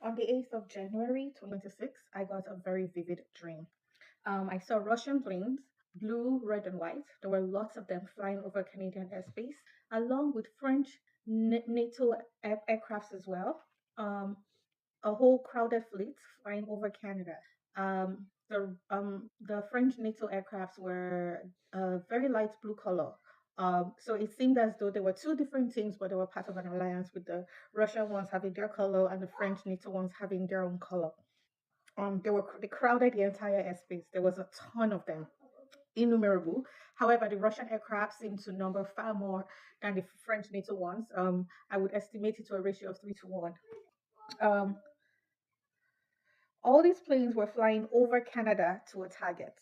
On the 8th of January 2026, I got a very vivid dream. I saw Russian planes, blue, red, and white. There were lots of them flying over Canadian airspace, along with French NATO aircrafts as well. A whole crowded fleet flying over Canada. The French NATO aircrafts were a very light blue color. So it seemed as though there were two different teams, but they were part of an alliance with the Russian ones having their color and the French NATO ones having their own color. They crowded the entire airspace. There was a ton of them, innumerable. However, the Russian aircraft seemed to number far more than the French NATO ones. I would estimate it to a ratio of 3 to 1. Um, all these planes were flying over Canada to a target.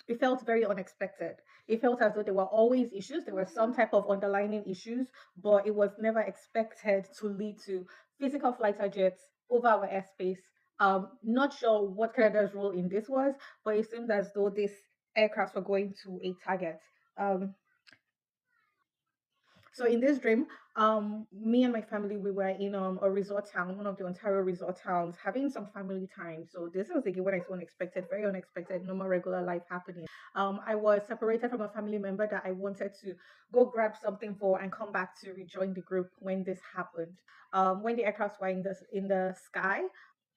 It felt very unexpected. It felt as though there were always issues. There were some type of underlying issues, but it was never expected to lead to physical fighter jets over our airspace. Not sure what Canada's role in this was, but it seemed as though these aircrafts were going to a target. Um, so in this dream, me and my family we were in a resort town, one of the Ontario resort towns, having some family time. So this was again what I saw unexpected, very unexpected, no more regular life happening. I was separated from a family member that I wanted to go grab something for and come back to rejoin the group when this happened. When the aircrafts were in the sky.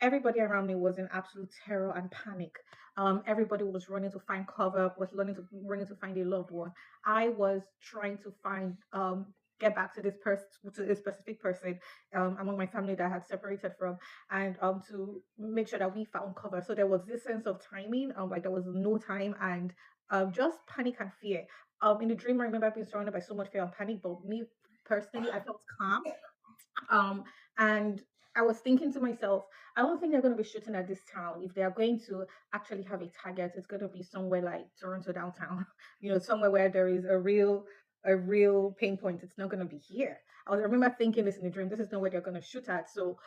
Everybody around me was in absolute terror and panic. Everybody was running to find cover, was running to find a loved one. I was trying to find get back to this person, to this specific person among my family that I had separated from, and to make sure that we found cover. So there was this sense of timing, like there was no time, and just panic and fear. In the dream, I remember being surrounded by so much fear and panic, but me personally, I felt calm. Um, and I was thinking to myself, I don't think they're going to be shooting at this town. If they are going to actually have a target, it's going to be somewhere like Toronto downtown, somewhere where there is a real pain point. It's not going to be here. I remember thinking this in the dream. This is not where they're going to shoot at. So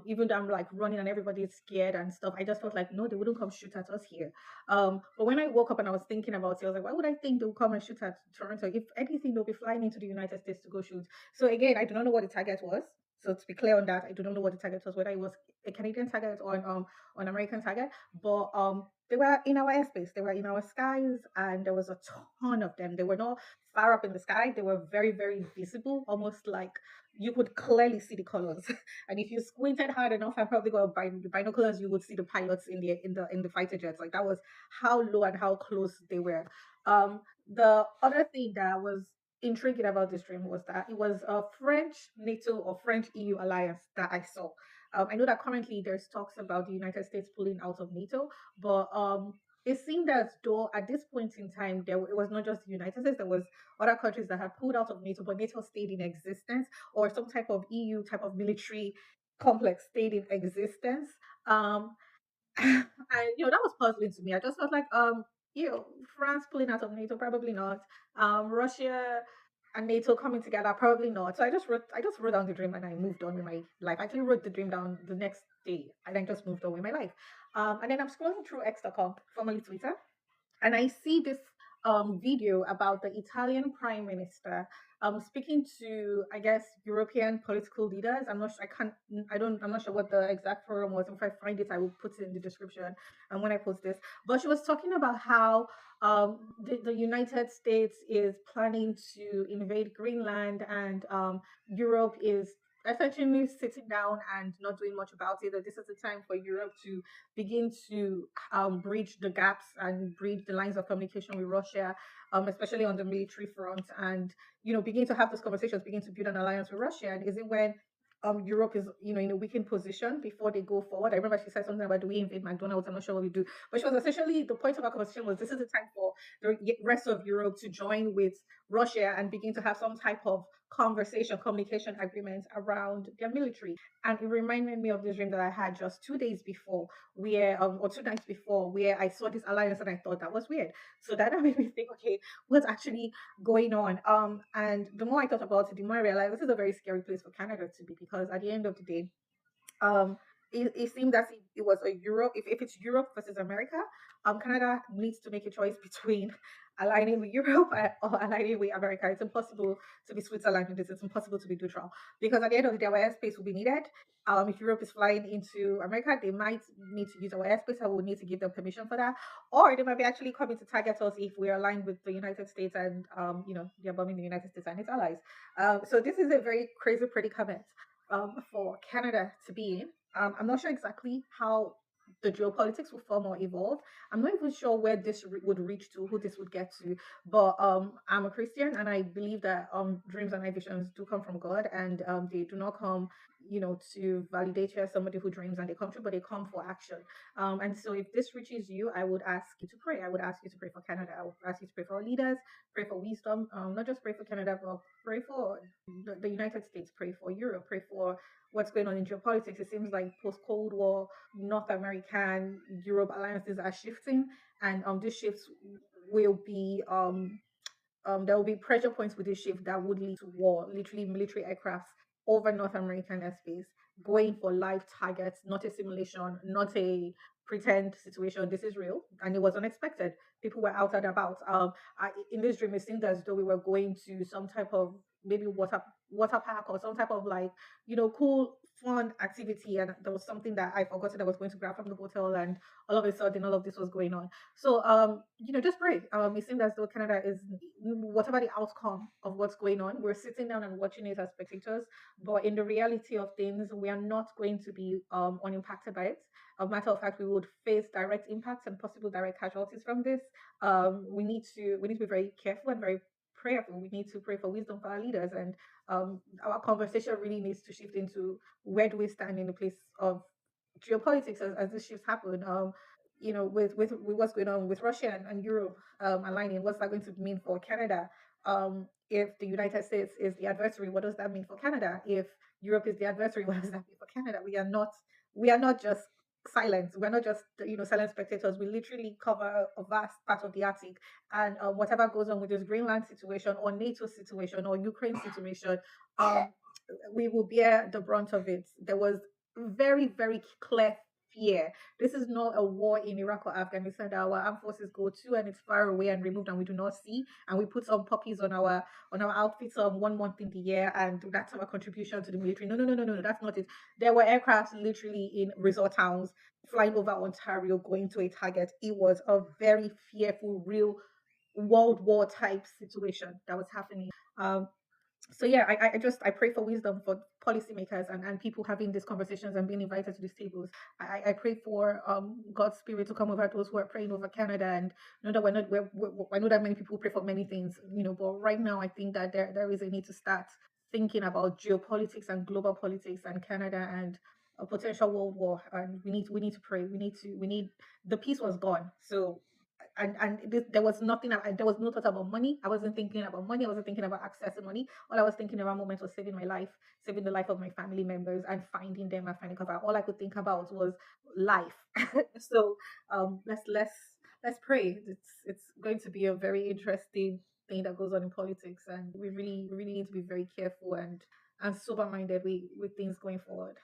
even though I'm like running and everybody is scared and stuff, I just felt like no, they wouldn't come shoot at us here. But when I woke up and I was thinking about it, I was like, why would I think they'll come and shoot at Toronto? If anything, they'll be flying into the United States to go shoot. So again, I do not know what the target was. So to be clear on that, I do not know what the target was, whether it was a Canadian target or an American target. But they were in our airspace, they were in our skies, and there was a ton of them. They were not far up in the sky. They were very, very visible, almost like you could clearly see the colors. And if you squinted hard enough and probably got binoculars, you would see the pilots in the fighter jets. Like that was how low and how close they were. The other thing that was intriguing about this dream was that it was a French NATO or French EU alliance that I saw. I know that currently there's talks about the United States pulling out of NATO, but it seemed as though at this point in time it was not just the United States. There was other countries that had pulled out of NATO, but NATO stayed in existence, or some type of EU type of military complex stayed in existence. Um, and that was puzzling to me. I just felt like France pulling out of NATO, probably not. Russia and NATO coming together, probably not. So I just wrote down the dream and I moved on with my life. I actually wrote the dream down the next day and then just moved on with my life. And then I'm scrolling through X.com, formerly Twitter, and I see this video about the Italian Prime Minister speaking to, I guess, European political leaders. I'm not sure, I'm not sure what the exact forum was. If I find it, I will put it in the description and when I post this. But she was talking about how the United States is planning to invade Greenland, and Europe is essentially sitting down and not doing much about it. That this is the time for Europe to begin to bridge the gaps and bridge the lines of communication with Russia, especially on the military front, and begin to have those conversations, begin to build an alliance with Russia. And is it when Europe is in a weakened position before they go forward? I remember she said something about, do we invade McDonald's? I'm not sure what we do, but she was essentially, the point of our conversation was, this is the time for the rest of Europe to join with Russia and begin to have some type of conversation, communication agreement around their military. And it reminded me of this dream that I had just 2 days before, where or 2 nights before, where I saw this alliance and I thought that was weird. So that made me think, okay, what's actually going on? And the more I thought about it, the more I realized this is a very scary place for Canada to be, because at the end of the day, um it seemed as if it was a Europe. If it's Europe versus America, Canada needs to make a choice between aligning with Europe or aligning with America. It's impossible to be Switzerland in this. It's impossible to be neutral because at the end of the day, our airspace will be needed. If Europe is flying into America, they might need to use our airspace. I will need to give them permission for that, or they might be actually coming to target us if we are aligned with the United States and they're bombing the United States and its allies. So this is a very crazy predicament for Canada to be in. I'm not sure exactly how the geopolitics will form or evolve. I'm not even sure where this would reach to, who this would get to. But I'm a Christian, and I believe that dreams and visions do come from God, and they do not come, to validate you as somebody who dreams and they come true, but they come for action. And so, if this reaches you, I would ask you to pray. I would ask you to pray for Canada. I would ask you to pray for our leaders, pray for wisdom. Not just pray for Canada, but pray for the United States. Pray for Europe. Pray for what's going on in geopolitics. It seems like post Cold War, North American Europe alliances are shifting, and these shifts will be there will be pressure points with this shift that would lead to war, literally military aircrafts over North American airspace, going for live targets, not a simulation, not a pretend situation. This is real, and it was unexpected. People were out and about. In this dream, it seemed as though we were going to some type of maybe water park or some type of like cool fun activity, and there was something that I forgot that I was going to grab from the hotel, and all of a sudden, all of this was going on. So, just pray. It seems as though Canada is, whatever the outcome of what's going on, we're sitting down and watching it as spectators. But in the reality of things, we are not going to be unimpacted by it. As a matter of fact, we would face direct impacts and possible direct casualties from this. We need to be very careful and very prayerful. We need to pray for wisdom for our leaders, and our conversation really needs to shift into where do we stand in the place of geopolitics as this shifts happen. With what's going on with Russia and Europe aligning, what's that going to mean for Canada? If the United States is the adversary, what does that mean for Canada? If Europe is the adversary, what does that mean for Canada? We are not just silent. We're not just silent spectators. We literally cover a vast part of the Arctic, and whatever goes on with this Greenland situation or NATO situation or Ukraine situation, um, we will bear the brunt of it. There was very, very clear fear. This is not a war in Iraq or Afghanistan that our armed forces go to and it's far away and removed and we do not see. And we put some puppies on our outfits 1 month in the year and that's our contribution to the military. No, no, no, no, no, that's not it. There were aircrafts literally in resort towns flying over Ontario going to a target. It was a very fearful, real World War type situation that was happening. So yeah, I pray for wisdom for policymakers and people having these conversations and being invited to these tables. I pray for God's spirit to come over those who are praying over Canada, and know that I know that many people pray for many things, but right now I think that there is a need to start thinking about geopolitics and global politics and Canada and a potential world war, and we need to pray. We need the peace was gone, so there was nothing. There was no thought about money. I wasn't thinking about money. I wasn't thinking about accessing money. All I was thinking about moment was saving my life, saving the life of my family members, and finding them and finding cover. All I could think about was life. So let's pray. It's going to be a very interesting thing that goes on in politics, and we really really need to be very careful and sober minded with things going forward.